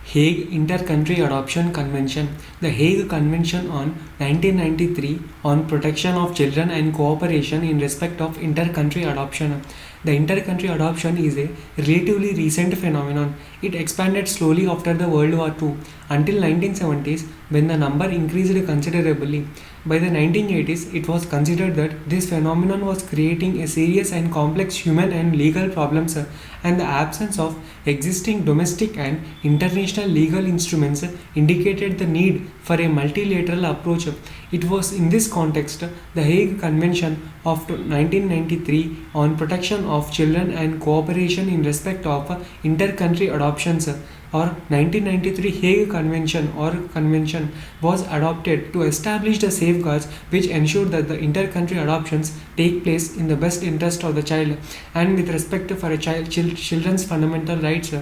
Hague Inter-Country Adoption Convention. The Hague Convention on 1993 on protection of children and cooperation in respect of inter-country adoption. The inter-country adoption is a relatively recent phenomenon. It expanded slowly after the World War II until 1970s when the number increased considerably. By the 1980s, it was considered that this phenomenon was creating a serious and complex human and legal problems, and the absence of existing domestic and international legal instruments indicated the need for a multilateral approach. It was in this context the Hague Convention of 1993 on protection of children and cooperation in respect of inter-country adoptions, or 1993 Hague Convention was adopted to establish the safeguards which ensure that the inter-country adoptions take place in the best interest of the child and with respect for a children's fundamental rights.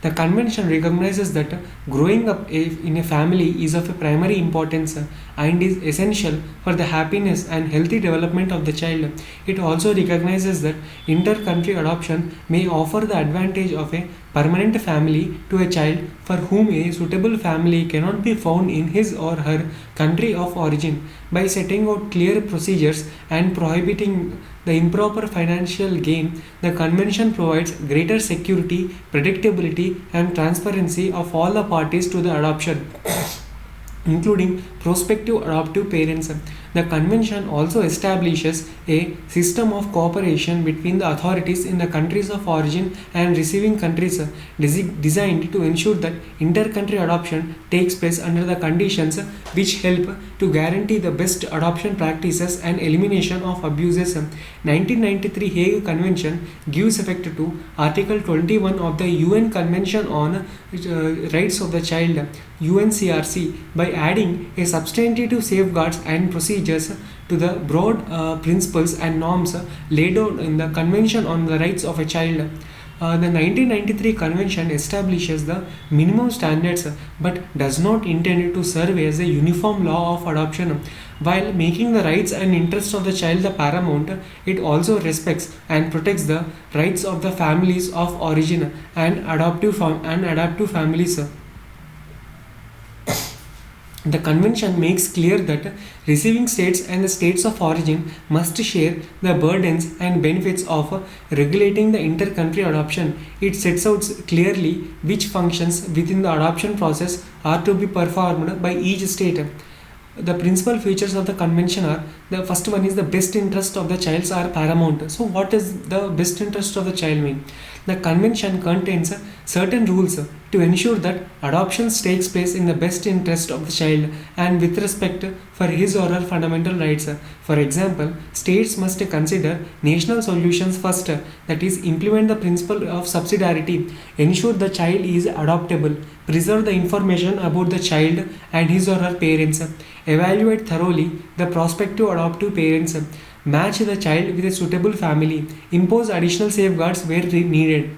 The convention recognizes that growing up in a family is of a primary importance and is essential for the happiness and healthy development of the child. It also recognizes that inter-country adoption may offer the advantage of a permanent family to a child for whom a suitable family cannot be found in his or her country of origin. By setting out clear procedures and prohibiting the improper financial gain, the convention provides greater security, predictability, and transparency of all the parties to the adoption, including prospective adoptive parents. The convention also establishes a system of cooperation between the authorities in the countries of origin and receiving countries, designed to ensure that inter-country adoption takes place under the conditions which help to guarantee the best adoption practices and elimination of abuses. 1993 Hague Convention gives effect to Article 21 of the UN Convention on Rights of the Child (UNCRC) by adding a substantive safeguards and procedures to the broad principles and norms laid out in the Convention on the Rights of a Child. The 1993 Convention establishes the minimum standards but does not intend to serve as a uniform law of adoption. While making the rights and interests of the child the paramount, it also respects and protects the rights of the families of origin and adoptive families. The convention makes clear that receiving states and the states of origin must share the burdens and benefits of regulating the inter-country adoption. It sets out clearly which functions within the adoption process are to be performed by each state. The principal features of the convention are: the first one is the best interest of the child are paramount. So what does the best interest of the child mean? The convention contains certain rules to ensure that adoptions takes place in the best interest of the child and with respect for his or her fundamental rights. For example, states must consider national solutions first, that is, implement the principle of subsidiarity, ensure the child is adoptable, preserve the information about the child and his or her parents, evaluate thoroughly the prospective adoptive parents, match the child with a suitable family, impose additional safeguards where needed.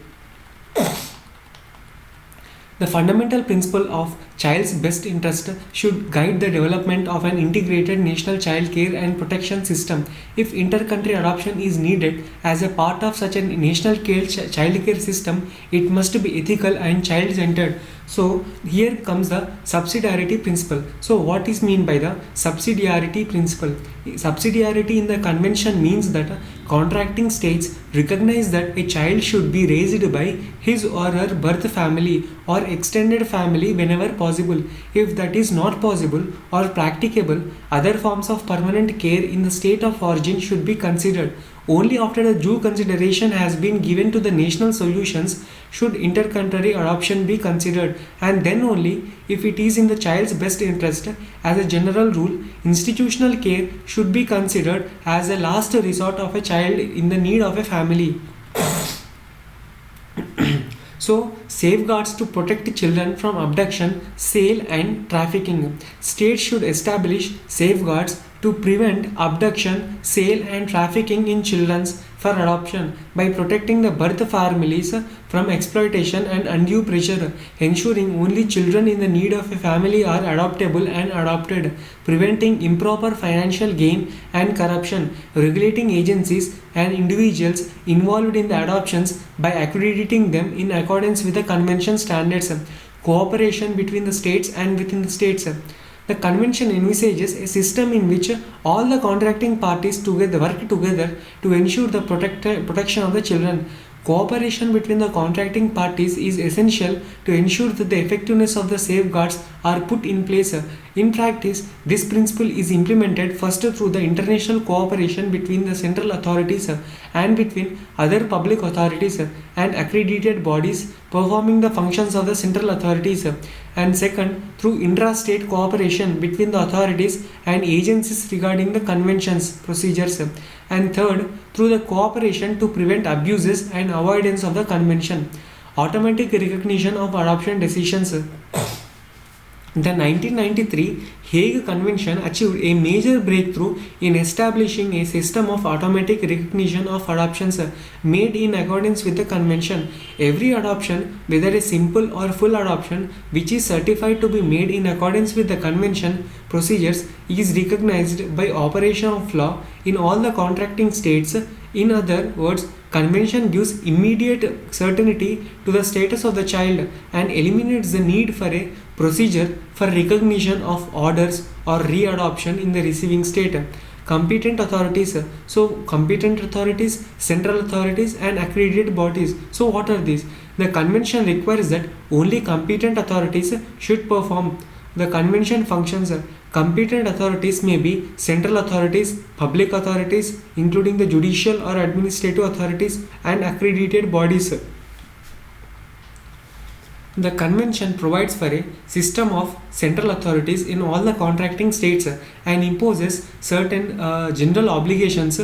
The fundamental principle of child's best interest should guide the development of an integrated national child care and protection system. If inter-country adoption is needed as a part of such a national child care system, it must be ethical and child-centered. So here comes the subsidiarity principle. So what is meant by the subsidiarity principle? Subsidiarity in the convention means that contracting states recognize that a child should be raised by his or her birth family or extended family whenever possible. If that is not possible or practicable, other forms of permanent care in the state of origin should be considered. Only after the due consideration has been given to the national solutions should inter-country adoption be considered, and then only if it is in the child's best interest. As a general rule, institutional care should be considered as a last resort of a child in the need of a family. So, safeguards to protect children from abduction, sale and trafficking. States should establish safeguards to prevent abduction, sale and trafficking in children for adoption by protecting the birth families from exploitation and undue pressure, ensuring only children in the need of a family are adoptable and adopted, preventing improper financial gain and corruption, regulating agencies and individuals involved in the adoptions by accrediting them in accordance with the convention standards, cooperation between the states and within the states. The convention envisages a system in which all the contracting parties together work together to ensure the protection of the children. Cooperation between the contracting parties is essential to ensure that the effectiveness of the safeguards are put in place. In practice, this principle is implemented first through the international cooperation between the central authorities and between other public authorities and accredited bodies performing the functions of the central authorities, and second, through intra-state cooperation between the authorities and agencies regarding the convention's procedures, and third, through the cooperation to prevent abuses and avoidance of the convention. Automatic recognition of adoption decisions. The 1993 Hague Convention achieved a major breakthrough in establishing a system of automatic recognition of adoptions made in accordance with the convention. Every adoption, whether a simple or full adoption, which is certified to be made in accordance with the convention procedures, is recognized by operation of law in all the contracting states. In other words, convention gives immediate certainty to the status of the child and eliminates the need for a procedure for recognition of orders or readoption in the receiving state. Competent authorities. So competent authorities, central authorities and accredited bodies. So what are these? The convention requires that only competent authorities should perform the convention functions. Competent authorities may be central authorities, public authorities, including the judicial or administrative authorities, and accredited bodies. The convention provides for a system of central authorities in all the contracting states and imposes certain general obligations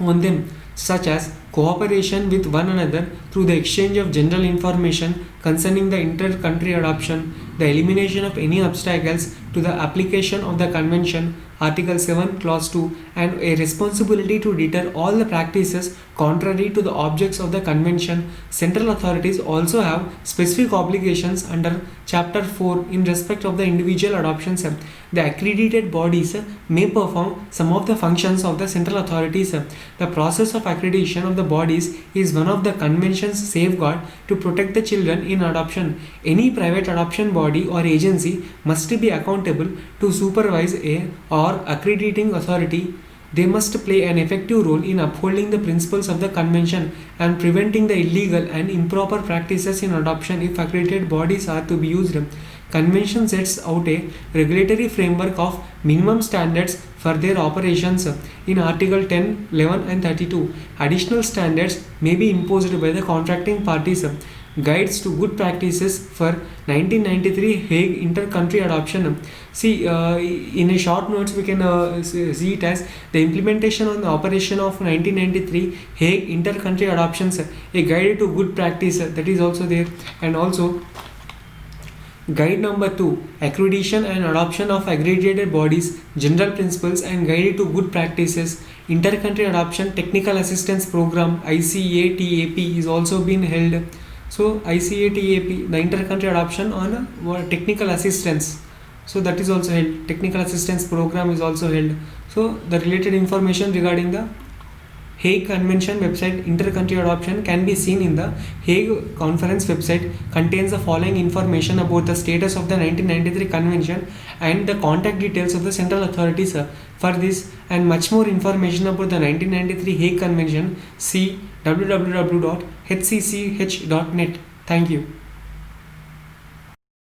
on them, such as cooperation with one another through the exchange of general information concerning the inter-country adoption, the elimination of any obstacles to the application of the convention, Article 7, Clause 2, and a responsibility to deter all the practices contrary to the objects of the convention. Central authorities also have specific obligations under Chapter 4 in respect of the individual adoptions. The accredited bodies may perform some of the functions of the central authorities. The process of accreditation of the bodies is one of the convention's safeguard to protect the children in adoption. Any private adoption body or agency must be accountable to supervise a or accrediting authority. They must play an effective role in upholding the principles of the convention and preventing the illegal and improper practices in adoption if accredited bodies are to be used. Convention sets out a regulatory framework of minimum standards for their operations in Article 10, 11 and 32. Additional standards may be imposed by the contracting parties. Guides to good practices for 1993 Hague inter-country adoption. See, in a short notes we can see it as the implementation on the operation of 1993 Hague inter-country adoptions, a guide to good practice, that is also there, and also Guide number 2, Accreditation and Adoption of Accredited Bodies, General Principles and Guide to Good Practices. Inter-Country Adoption Technical Assistance Program ICATAP is also being held. So ICATAP, the Inter-Country Adoption on Technical Assistance. So that is also held. Technical Assistance Program is also held. So the related information regarding the Hague Convention website inter-country adoption can be seen in the Hague Conference website. Contains the following information about the status of the 1993 convention and the contact details of the central authorities. For this and much more information about the 1993 Hague Convention, see www.hcch.net. Thank you.